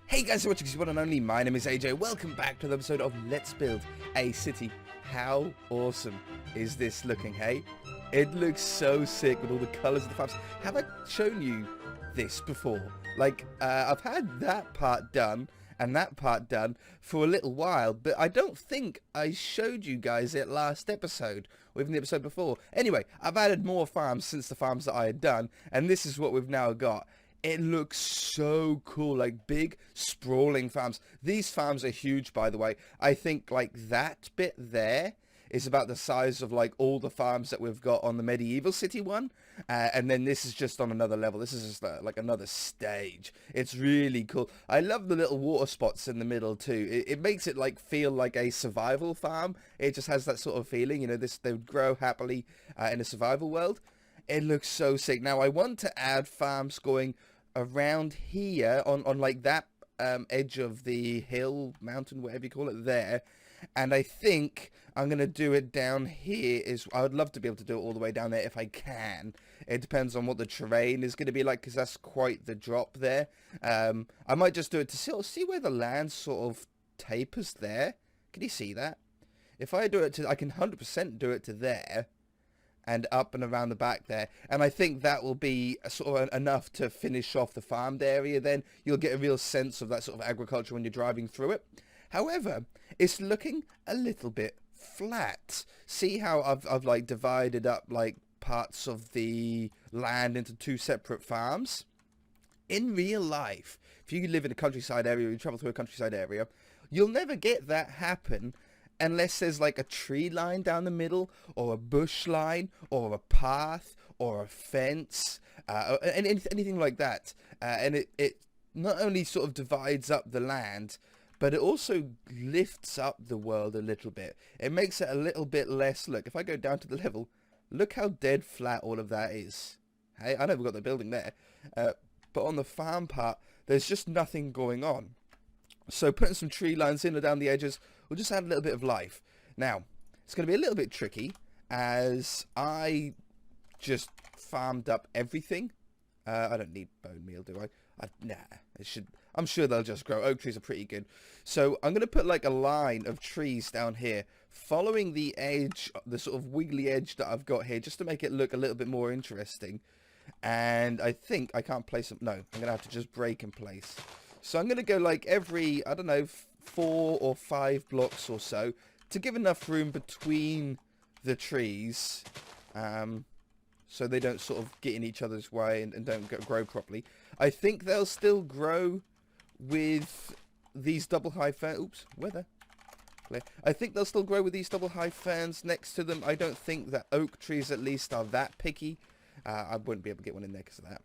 Hey guys, so watching one and only, my name is AJ. Welcome back to the episode of Let's Build a City. How awesome is this looking, hey? It looks so sick with all the colours of the farms. Have I shown you this before? Like, I've had that part done and that part done for a little while, but I don't think I showed you guys it last episode, or even the episode before. Anyway, I've added more farms since the farms that I had done, and this is what we've now got. It looks so cool, like big, sprawling farms. These farms are huge, by the way. I think like that bit there is about the size of like all the farms that we've got on the medieval city one. And then this is just on another level. This is just like another stage. It's really cool. I love the little water spots in the middle too. It makes it like feel like a survival farm. It just has that sort of feeling, you know, they would grow happily in a survival world. It looks so sick. Now I want to add farms going around here on like that edge of the hill, mountain, whatever you call it there. And I think I'm going to do it down here. I would love to be able to do it all the way down there if I can. It depends on what the terrain is going to be like, because that's quite the drop there. I might just do it to see where the land sort of tapers there. Can you see that? If I do it to, I can 100% do it to there. And up and around the back there, and I think that will be sort of enough to finish off the farmed area. Then you'll get a real sense of that sort of agriculture when you're driving through it. However, it's looking a little bit flat. See how I've like divided up like parts of the land into two separate farms? In real life, if you live in a countryside area, you travel through a countryside area, you'll never get that happen unless there's like a tree line down the middle, or a bush line, or a path, or a fence, and anything like that. And it not only sort of divides up the land, but it also lifts up the world a little bit. It makes it a little bit less, look, if I go down to the level, look how dead flat all of that is. Hey, I know we've got the building there, but on the farm part, there's just nothing going on. So putting some tree lines in or down the edges will just add a little bit of life. Now, it's going to be a little bit tricky, as I just farmed up everything. I don't need bone meal, do I? Nah, I'm sure they'll just grow. Oak trees are pretty good. So I'm going to put like a line of trees down here, following the edge, the sort of wiggly edge that I've got here, just to make it look a little bit more interesting. And I think I can't place them. No, I'm going to have to just break in place. So I'm going to go like every, I don't know, 4 or 5 blocks or so, to give enough room between the trees, so they don't sort of get in each other's way and don't grow properly. I think they'll still grow with these double high ferns. Oops, weather. I think they'll still grow with these double high ferns next to them. I don't think that oak trees at least are that picky. I wouldn't be able to get one in there because of that.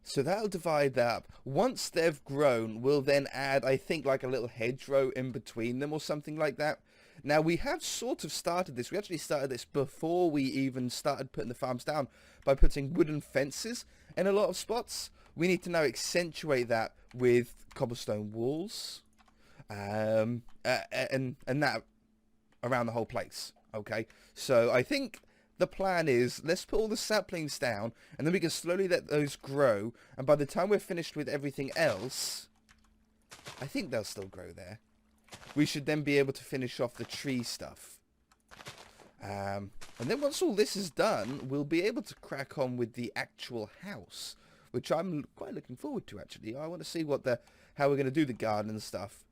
So that'll divide that up. Once they've grown, we'll then add, I think, like a little hedgerow in between them or something like that. Now, we have sort of started this. We actually started this before we even started putting the farms down, by putting wooden fences in a lot of spots. We need to now accentuate that with cobblestone walls, and that around the whole place. Okay, so I think the plan is, let's put all the saplings down, and then we can slowly let those grow, and by the time we're finished with everything else, I think they'll still grow there. We should then be able to finish off the tree stuff. And then once all this is done, we'll be able to crack on with the actual house, which I'm quite looking forward to, actually. I want to see how we're going to do the garden and stuff.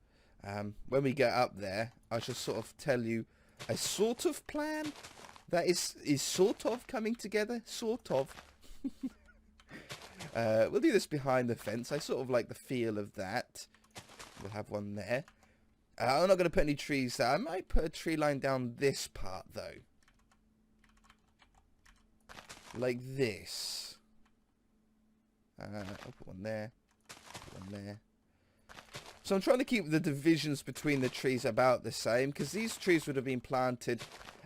When we get up there, I shall sort of tell you a sort of plan that is sort of coming together, sort of. We'll do this behind the fence. I sort of like the feel of that. We'll have one there. I'm not going to put any trees there. I might put a tree line down this part, though. Like this. I'll put one there. Put one there. So I'm trying to keep the divisions between the trees about the same, because these trees would have been planted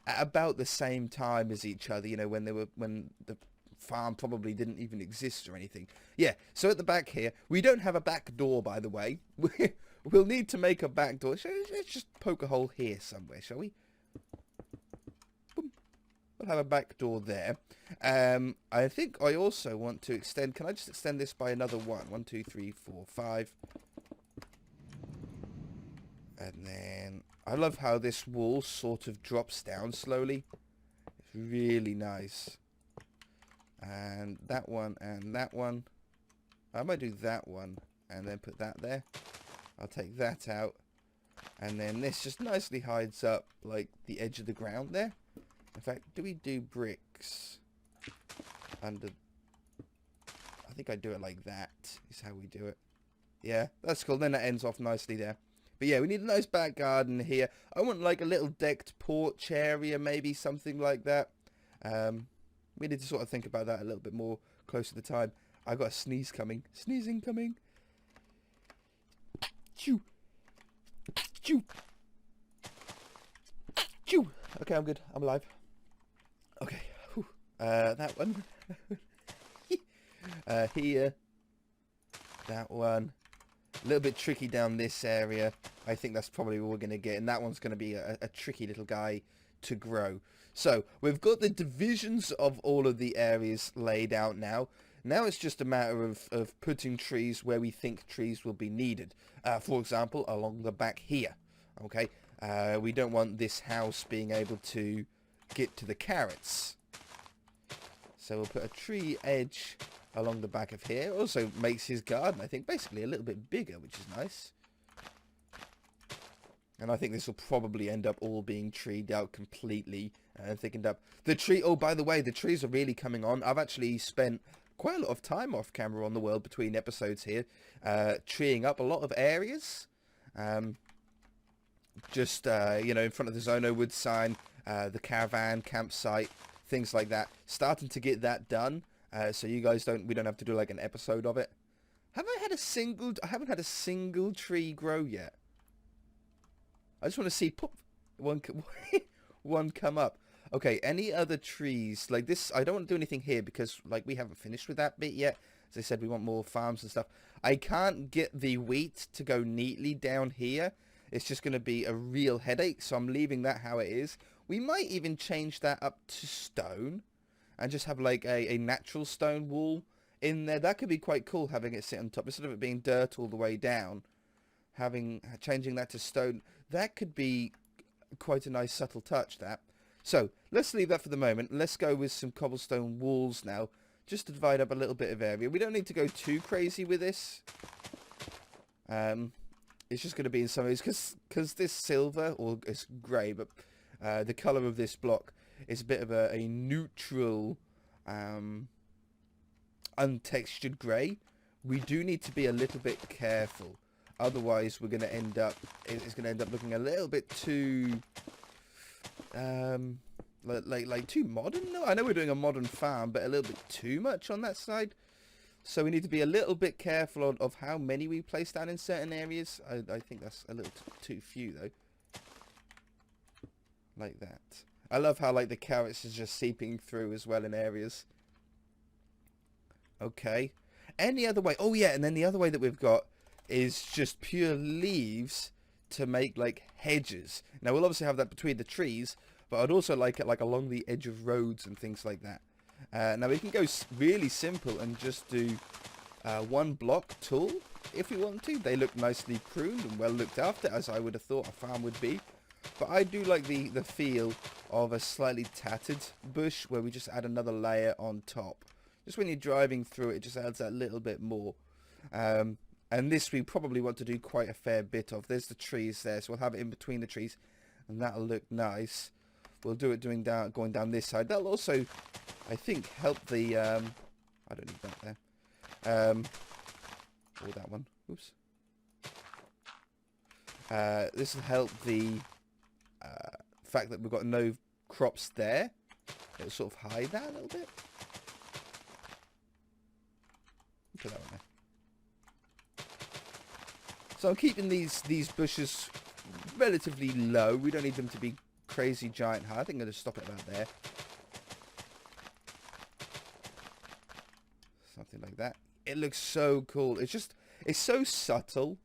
at about the same time as each other, you know, when the farm probably didn't even exist or anything. Yeah, so at the back here, we don't have a back door, by the way. We'll need to make a back door. Let's just poke a hole here somewhere, shall we? Boom. We'll have a back door there. I think I also want to extend, can I just extend this by another one? 1, 2, 3, 4, 5. And then I love how this wall sort of drops down slowly. It's really nice. And that one and that one. I might do that one and then put that there. I'll take that out. And then this just nicely hides up like the edge of the ground there. In fact, do we do bricks under... I think I do it like that is how we do it. Yeah, that's cool. Then that ends off nicely there. But yeah, we need a nice back garden here. I want like a little decked porch area, maybe something like that. We need to sort of think about that a little bit more close to the time. I got a sneeze coming. Sneezing coming. Chew. Chew. Chew. Okay, I'm good. I'm alive. Okay. Whew. That one. Here. That one. A little bit tricky down this area. I think that's probably what we're going to get. And that one's going to be a tricky little guy to grow. So, we've got the divisions of all of the areas laid out now. Now it's just a matter of putting trees where we think trees will be needed. For example, along the back here. Okay? We don't want this house being able to get to the carrots. So we'll put a tree edge along the back of here. Also makes his garden, I think, basically a little bit bigger, which is nice. And I think this will probably end up all being treed out completely and thickened up. The tree, oh, by the way, the trees are really coming on. I've actually spent quite a lot of time off camera on the world between episodes here, treeing up a lot of areas. Just, you know, in front of the Zono Wood sign, the caravan campsite, things like that. Starting to get that done, so you guys we don't have to do like an episode of it. I haven't had a single tree grow yet. I just want to see one come up. Okay, any other trees like this? I don't want to do anything here because like we haven't finished with that bit yet. As I said, we want more farms and stuff. I can't get the wheat to go neatly down here. It's just going to be a real headache, so I'm leaving that how it is. We might even change that up to stone and just have like a natural stone wall in there. That could be quite cool, having it sit on top instead of it being dirt all the way down. Changing that to stone, that could be quite a nice subtle touch, that. So let's leave that for the moment. Let's go with some cobblestone walls now, just to divide up a little bit of area. We don't need to go too crazy with this. It's just going to be in some areas because this silver, or it's grey, but the colour of this block is a bit of a neutral, untextured grey. We do need to be a little bit careful. Otherwise, we're going to end up. It's going to end up looking a little bit too, like too modern. No, I know we're doing a modern farm, but a little bit too much on that side. So we need to be a little bit careful of how many we place down in certain areas. I think that's a little too few though. Like that. I love how like the carrots is just seeping through as well in areas. Okay. Any other way? Oh yeah, and then the other way that we've got is just pure leaves to make like hedges. Now we'll obviously have that between the trees, but I'd also like it like along the edge of roads and things like that. Now we can go really simple and just do one block tall if we want to. They look nicely pruned and well looked after, as I would have thought a farm would be. But I do like the feel of a slightly tattered bush where we just add another layer on top. Just when you're driving through it, it just adds that little bit more. And this we probably want to do quite a fair bit of. There's the trees there, so we'll have it in between the trees, and that'll look nice. We'll do it going down this side. That'll also, I think, help the... I don't need that there. Or that one. Oops. This will help the fact that we've got no crops there. It'll sort of hide that a little bit. Put that one there. So I'm keeping these bushes relatively low. We don't need them to be crazy giant high. I think I'm going to stop it about there. Something like that. It looks so cool. It's so subtle.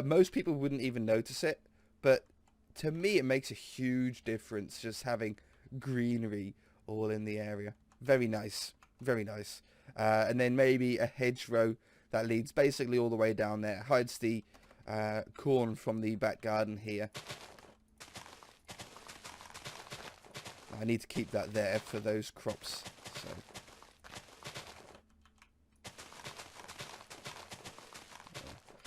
Most people wouldn't even notice it. But to me, it makes a huge difference just having greenery all in the area. Very nice. Very nice. And then maybe a hedgerow that leads basically all the way down there. Hides the corn from the back garden here. I need to keep that there for those crops. So.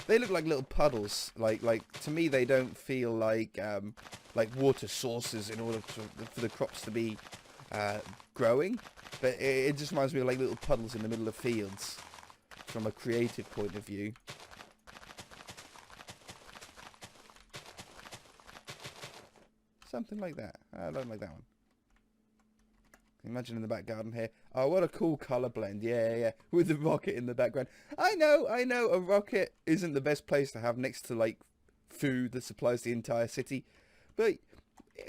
They look like little puddles. Like to me, they don't feel like water sources in order for the crops to be growing. But it just reminds me of like little puddles in the middle of fields from a creative point of view. Something like that. I don't like that one. Imagine in the back garden here. Oh, what a cool colour blend. Yeah. With the rocket in the background. I know. A rocket isn't the best place to have next to, like, food that supplies the entire city. But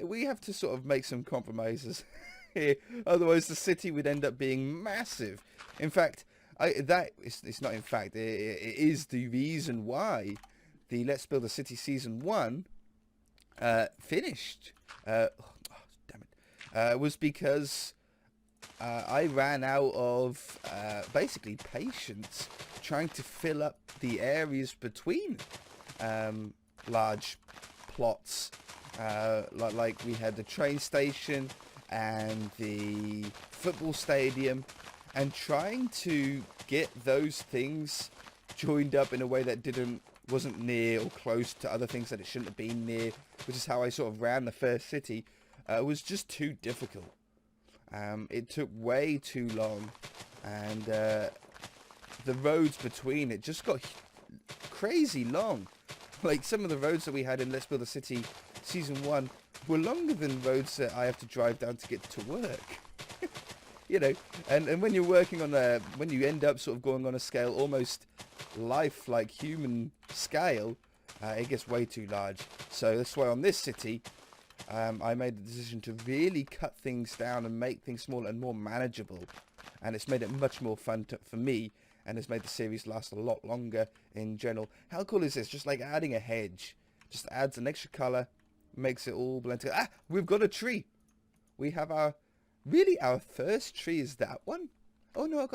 we have to sort of make some compromises here. Otherwise, the city would end up being massive. In fact, it's not in fact. It is the reason why the Let's Build a City Season 1 finished. Was because I ran out of basically patience trying to fill up the areas between large plots. Like we had the train station and the football stadium, and trying to get those things joined up in a way that wasn't near or close to other things that it shouldn't have been near, which is how I sort of ran the first city. It was just too difficult. It took way too long, and the roads between it just got crazy long. Like some of the roads that we had in Let's Build a City Season 1 were longer than roads that I have to drive down to get to work. You know, and when you're working on when you end up sort of going on a scale almost like human scale, it gets way too large. So that's why on this city, I made the decision to really cut things down and make things smaller and more manageable. And it's made it much more fun for me, and it's made the series last a lot longer in general. How cool is this? Just like adding a hedge. Just adds an extra colour, makes it all blend together. Ah, we've got a tree. We have our first tree is that one. Oh no,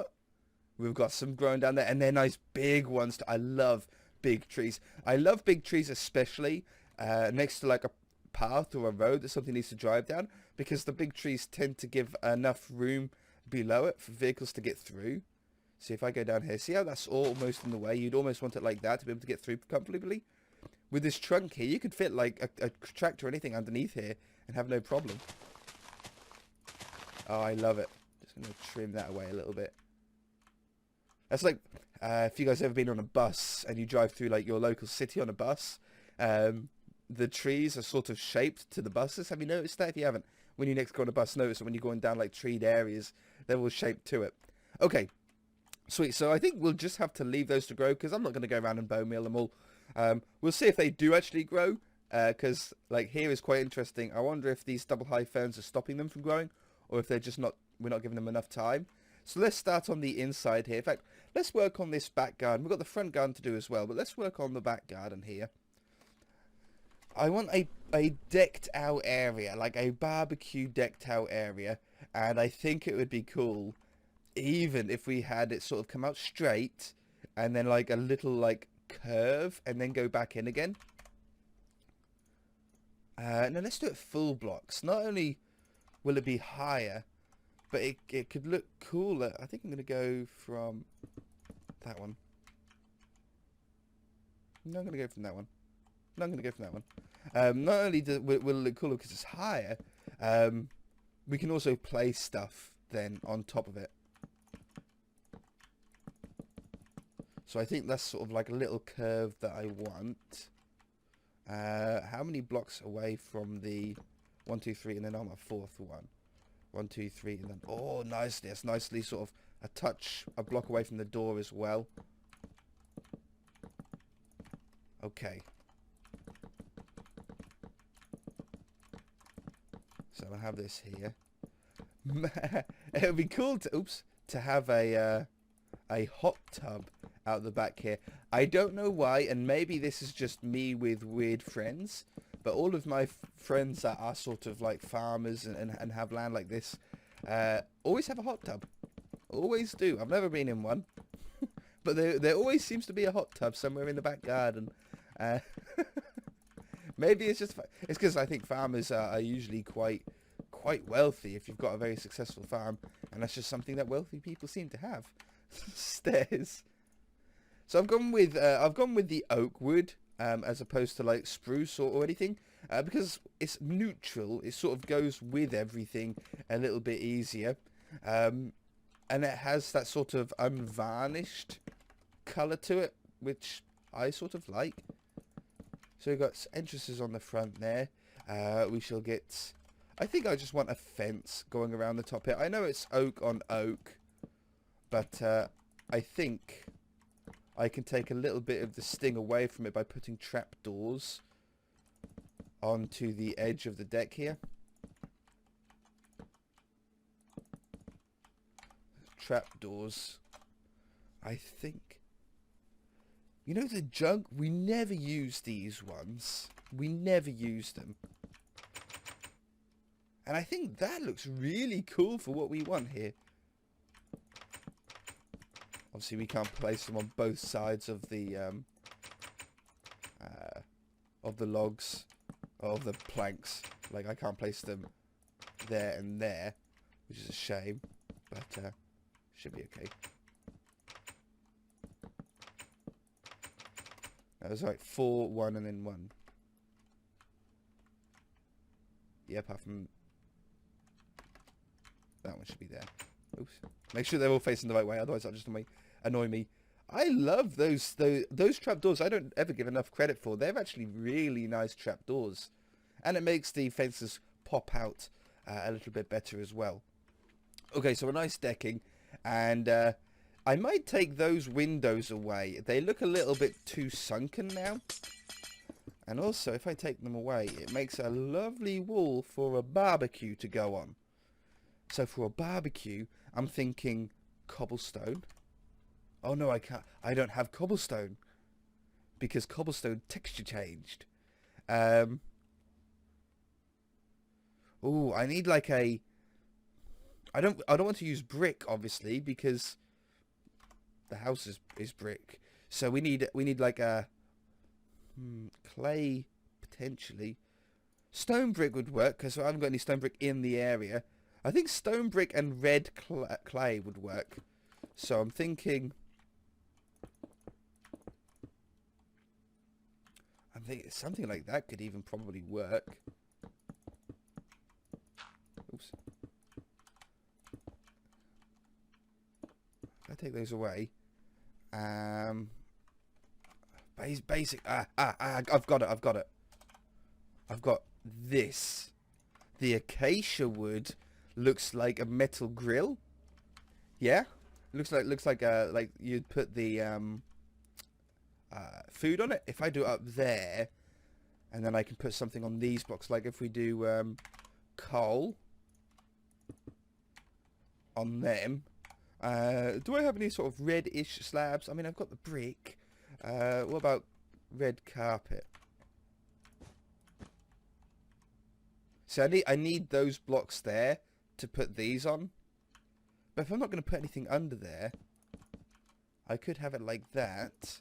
we've got some growing down there, and they're nice big ones. I love big trees. I love big trees, especially next to like a path or a road that something needs to drive down, because the big trees tend to give enough room below it for vehicles to get through. See, if I go down here, see how that's almost in the way? You'd almost want it like that to be able to get through comfortably. With this trunk here, you could fit like a tractor or anything underneath here and have no problem. Oh, I love it. Just going to trim that away a little bit. That's like, if you guys ever been on a bus and you drive through like your local city on a bus, the trees are sort of shaped to the buses. Have you noticed that? If you haven't, when you next go on a bus, notice that when you're going down like treed areas, they're all shaped to it. Okay, sweet. So I think we'll just have to leave those to grow, because I'm not going to go around and bone meal them all. We'll see if they do actually grow, because like here is quite interesting. I wonder if these double high ferns are stopping them from growing, or if they're just we're not giving them enough time. So let's start on the inside here. In fact, let's work on this back garden. We've got the front garden to do as well, but let's work on the back garden here. I want a decked out area, like a barbecue decked out area, and I think it would be cool even if we had it sort of come out straight and then like a little like curve and then go back in again. No, let's do it full blocks. Not only will it be higher, but it could look cooler. I think I'm going to go from that one. No, I'm going to go from that one. No, I'm going to go from that one. Not only will it look cooler because it's higher, we can also place stuff then on top of it. So I think that's sort of like a little curve that I want. How many blocks away from the 1, 2, 3, and then on my fourth one? 1, 2, 3, and then oh, nicely. That's nicely sort of a block away from the door as well. Okay. So I have this here. It would be cool to have a hot tub out the back here. I don't know why, and maybe this is just me with weird friends, but all of my friends that are sort of like farmers and have land like this always have a hot tub. Always do. I've never been in one, but there always seems to be a hot tub somewhere in the back garden. Uh, maybe it's just it's because I think farmers are usually quite wealthy if you've got a very successful farm, and that's just something that wealthy people seem to have. Stairs. So I've gone with the oak wood as opposed to like spruce or anything because it's neutral. It sort of goes with everything a little bit easier, and it has that sort of unvarnished colour to it, which I sort of like. So we've got entrances on the front there. We shall get... I think I just want a fence going around the top here. I know it's oak on oak, but I think I can take a little bit of the sting away from it by putting trapdoors onto the edge of the deck here. Trapdoors. I think... You know the junk? We never use these ones. We never use them. And I think that looks really cool for what we want here. Obviously, we can't place them on both sides of the logs, of the planks. Like, I can't place them there and there, which is a shame, but should be okay. That was like 4, 1, and then 1. Yeah, apart from that one should be there. Oops. Make sure they're all facing the right way, otherwise that'll just annoy me. I love those trapdoors. I don't ever give enough credit for. They're actually really nice trapdoors, and it makes the fences pop out a little bit better as well. Okay, so a nice decking, and I might take those windows away. They look a little bit too sunken now. And also, if I take them away, it makes a lovely wall for a barbecue to go on. So for a barbecue, I'm thinking cobblestone. Oh no, I can't. I don't have cobblestone because cobblestone texture changed. Oh, I need like a... I don't want to use brick, obviously, because the house is brick. So we need like a clay, potentially. Stone brick would work because I haven't got any stone brick in the area. I think stone brick and red clay would work. So I'm thinking... I think something like that could even probably work. Oops. If I take those away... basic... I've got it. I've got this. The acacia wood looks like a metal grill. Yeah, looks like you'd put the food on it. If I do it up there, and then I can put something on these blocks, like if we do coal on them. Do I have any sort of reddish slabs? I mean, I've got the brick. What about red carpet? So I need those blocks there to put these on. But if I'm not going to put anything under there, I could have it like that.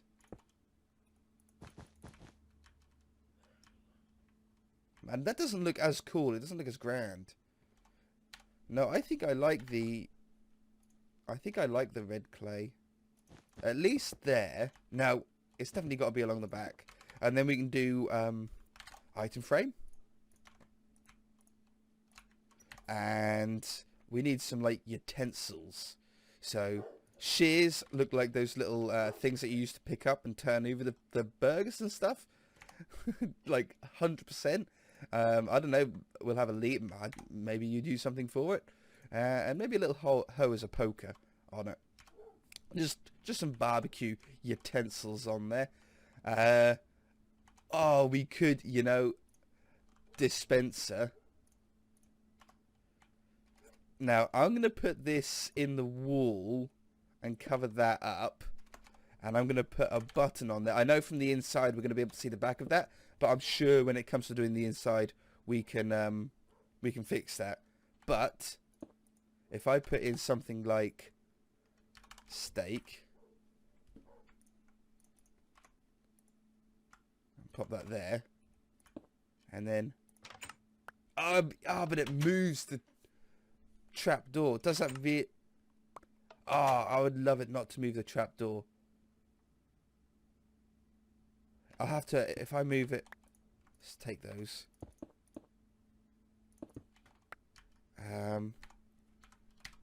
And that doesn't look as cool. It doesn't look as grand. No, I think I like the red clay. At least there. Now, it's definitely got to be along the back. And then we can do item frame. And we need some like utensils. So shears look like those little things that you used to pick up and turn over the burgers and stuff. Like 100%. I don't know. We'll have a lead. Maybe you do something for it, and maybe a little hoe as a poker on it. Just some barbecue utensils on there. Oh, we could, dispenser. Now, I'm going to put this in the wall and cover that up. And I'm going to put a button on there. I know from the inside we're going to be able to see the back of that. But I'm sure when it comes to doing the inside, we can fix that. But if I put in something like steak. pop that there. And then... but it moves the trapdoor. Does that I would love it not to move the trapdoor. I'll have to... If I move it... Let's take those.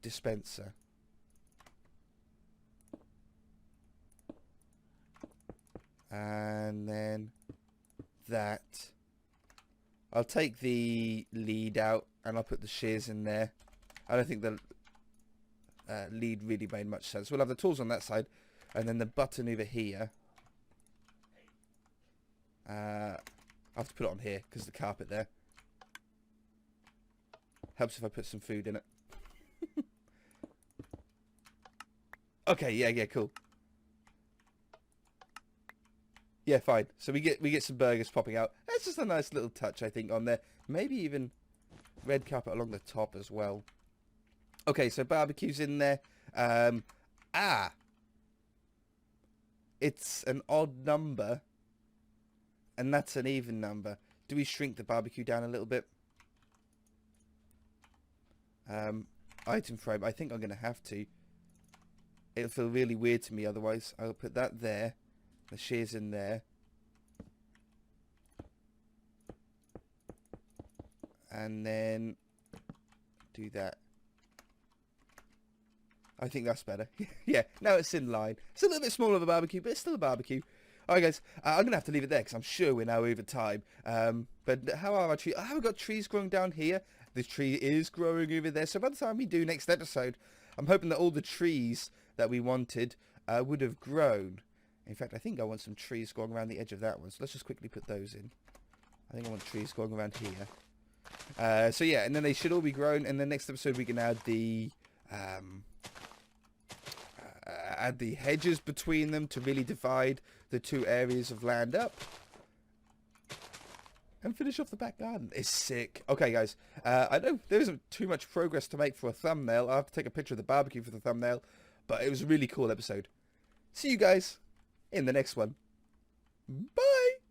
Dispenser. And then that. I'll take the lead out and I'll put the shears in there. I don't think the lead really made much sense. We'll have the tools on that side and then the button over here. I'll have to put it on here because the carpet there. Helps if I put some food in it. Okay, yeah, cool. Yeah, fine. So we get some burgers popping out. That's just a nice little touch, I think, on there. Maybe even red carpet along the top as well. Okay, so barbecue's in there. It's an odd number, and that's an even number. Do we shrink the barbecue down a little bit? Item frame. I think I'm going to have to. It'll feel really weird to me otherwise. I'll put that there. The shears in there. And then do that. I think that's better. Yeah, now it's in line. It's a little bit smaller of a barbecue, but it's still a barbecue. Alright guys, I'm going to have to leave it there because I'm sure we're now over time. But how are our trees? I haven't got trees growing down here. This tree is growing over there. So by the time we do next episode, I'm hoping that all the trees that we wanted would have grown. In fact, I think I want some trees going around the edge of that one. So let's just quickly put those in. I think I want trees going around here. So yeah, and then they should all be grown. And then next episode we can add the hedges between them to really divide the two areas of land up. And finish off the back garden. It's sick. Okay, guys. I know there isn't too much progress to make for a thumbnail. I'll have to take a picture of the barbecue for the thumbnail. But it was a really cool episode. See you guys in the next one. Bye!